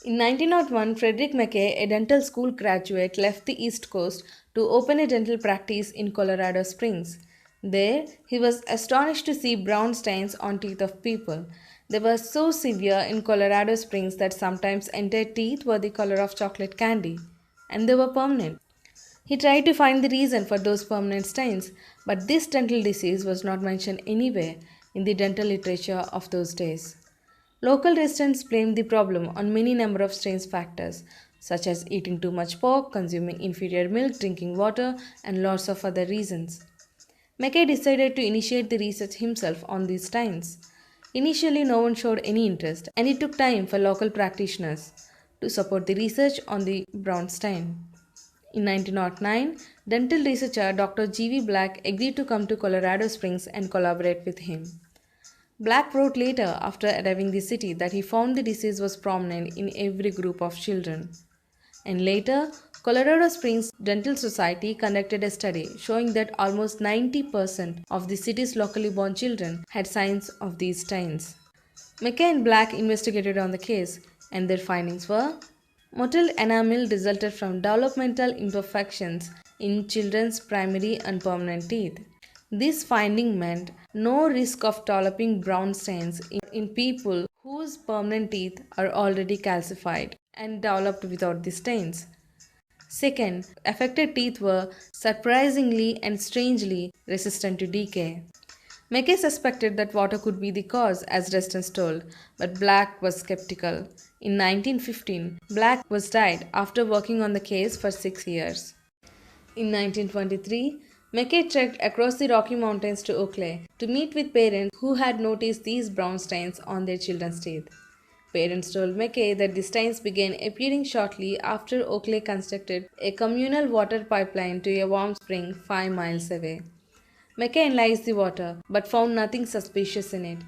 In 1901, Frederick Mackay, a dental school graduate, left the East Coast to open a dental practice in Colorado Springs. There, he was astonished to see brown stains on teeth of people. They were so severe in Colorado Springs that sometimes entire teeth were the color of chocolate candy, and they were permanent. He tried to find the reason for those permanent stains, but this dental disease was not mentioned anywhere in the dental literature of those days. Local residents blamed the problem on many number of strange factors, such as eating too much pork, consuming inferior milk, drinking water, and lots of other reasons. Mackay decided to initiate the research himself on these stains. Initially, no one showed any interest, and it took time for local practitioners to support the research on the brown stain. In 1909, dental researcher Dr. G.V. Black agreed to come to Colorado Springs and collaborate with him. Black wrote later, after arriving the city, that he found the disease was prominent in every group of children. And later, Colorado Springs Dental Society conducted a study showing that almost 90% of the city's locally born children had signs of these stains. Mackay and Black investigated on the case, and their findings were mottled enamel resulted from developmental imperfections in children's primary and permanent teeth. This finding meant no risk of developing brown stains in people whose permanent teeth are already calcified and developed without the stains. Second, affected teeth were surprisingly and strangely resistant to decay. Mackay suspected that water could be the cause, as residents told, but Black was skeptical. In 1915, Black was died after working on the case for 6 years. In 1923, Mackay trekked across the Rocky Mountains to Oakley to meet with parents who had noticed these brown stains on their children's teeth. Parents told Mackay that the stains began appearing shortly after Oakley constructed a communal water pipeline to a warm spring 5 miles away. Mackay analyzed the water but found nothing suspicious in it.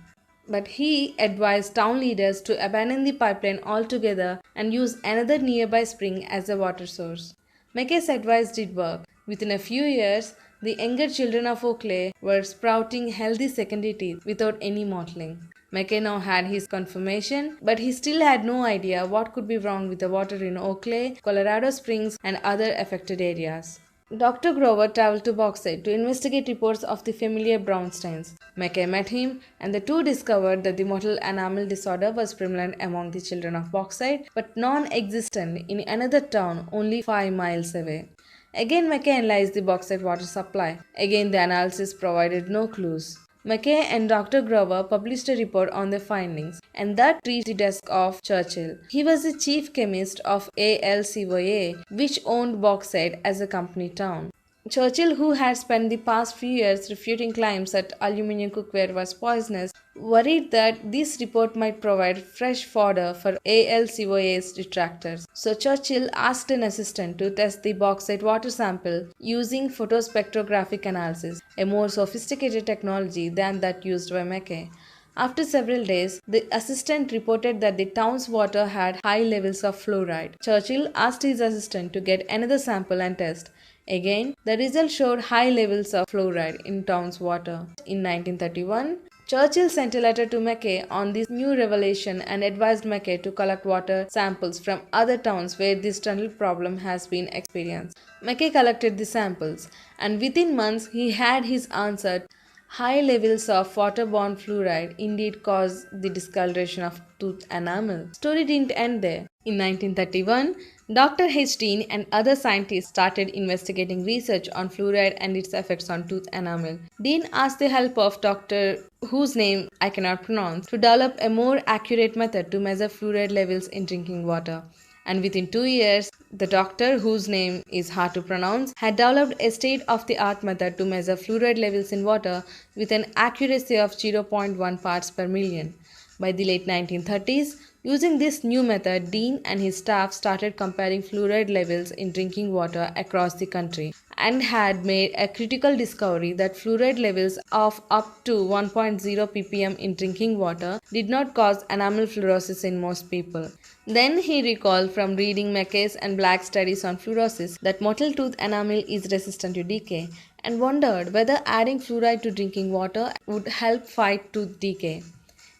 But he advised town leaders to abandon the pipeline altogether and use another nearby spring as a water source. Mackay's advice did work. Within a few years, the younger children of Oakley were sprouting healthy secondary teeth without any mottling. Mackay now had his confirmation, but he still had no idea what could be wrong with the water in Oakley, Colorado Springs, and other affected areas. Dr. Grover traveled to Bauxite to investigate reports of the familiar brown stains. Mackay met him, and the two discovered that the mottled enamel disorder was prevalent among the children of Bauxite, but non-existent in another town only 5 miles away. Again, Mackay analyzed the bauxite water supply. Again, the analysis provided no clues. Mackay and Dr. Grover published a report on their findings, and that reached the desk of Churchill. He was the chief chemist of ALCOA, which owned Bauxite as a company town. Churchill, who had spent the past few years refuting claims that aluminium cookware was poisonous, worried that this report might provide fresh fodder for ALCOA's detractors. So Churchill asked an assistant to test the bauxite water sample using photospectrographic analysis, a more sophisticated technology than that used by Mackay. After several days, the assistant reported that the town's water had high levels of fluoride. Churchill asked his assistant to get another sample and test. Again, the result showed high levels of fluoride in town's water. In 1931, Churchill sent a letter to Mackay on this new revelation and advised Mackay to collect water samples from other towns where this tunnel problem has been experienced. Mackay collected the samples, and within months he had his answer. High levels of waterborne fluoride indeed caused the discoloration of tooth enamel. Story didn't end there. In 1931, Dr. H. Dean and other scientists started investigating research on fluoride and its effects on tooth enamel. Dean asked the help of Dr. whose name I cannot pronounce to develop a more accurate method to measure fluoride levels in drinking water. And within 2 years, the doctor, whose name is hard to pronounce, had developed a state of the art method to measure fluoride levels in water with an accuracy of zero point 0.1 parts per million. By the late 1930s, using this new method, Dean and his staff started comparing fluoride levels in drinking water across the country and had made a critical discovery that fluoride levels of up to 1.0 ppm in drinking water did not cause enamel fluorosis in most people. Then he recalled from reading Mackay's and Black's studies on fluorosis that mottled tooth enamel is resistant to decay and wondered whether adding fluoride to drinking water would help fight tooth decay.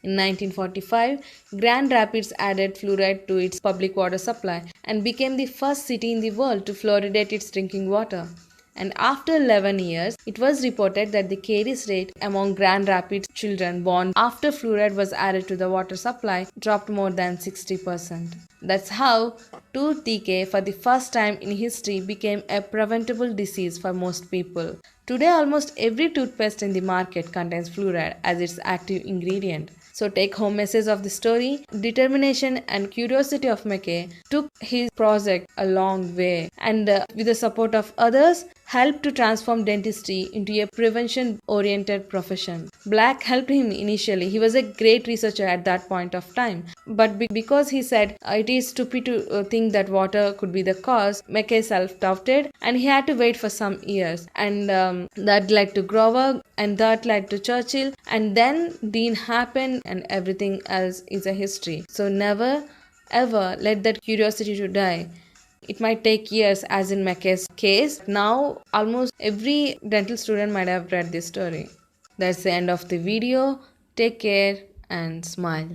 In 1945, Grand Rapids added fluoride to its public water supply and became the first city in the world to fluoridate its drinking water. And after 11 years, it was reported that the caries rate among Grand Rapids children born after fluoride was added to the water supply dropped more than 60%. That's how tooth decay for the first time in history became a preventable disease for most people. Today, almost every toothpaste in the market contains fluoride as its active ingredient. So, take home message of the story: determination and curiosity of McKay took his project a long way, and with the support of others, helped to transform dentistry into a prevention oriented profession. Black helped him initially. He was a great researcher at that point of time, but because he said it is stupid to think that water could be the cause, McKay self doubted and he had to wait for some years. And that led to Grover, and that led to Churchill, and then Dean happened, and everything else is a history. So never ever let that curiosity to die. It might take years, as in McKay's case. Now, almost every dental student might have read this story. That's the end of the video. Take care and smile.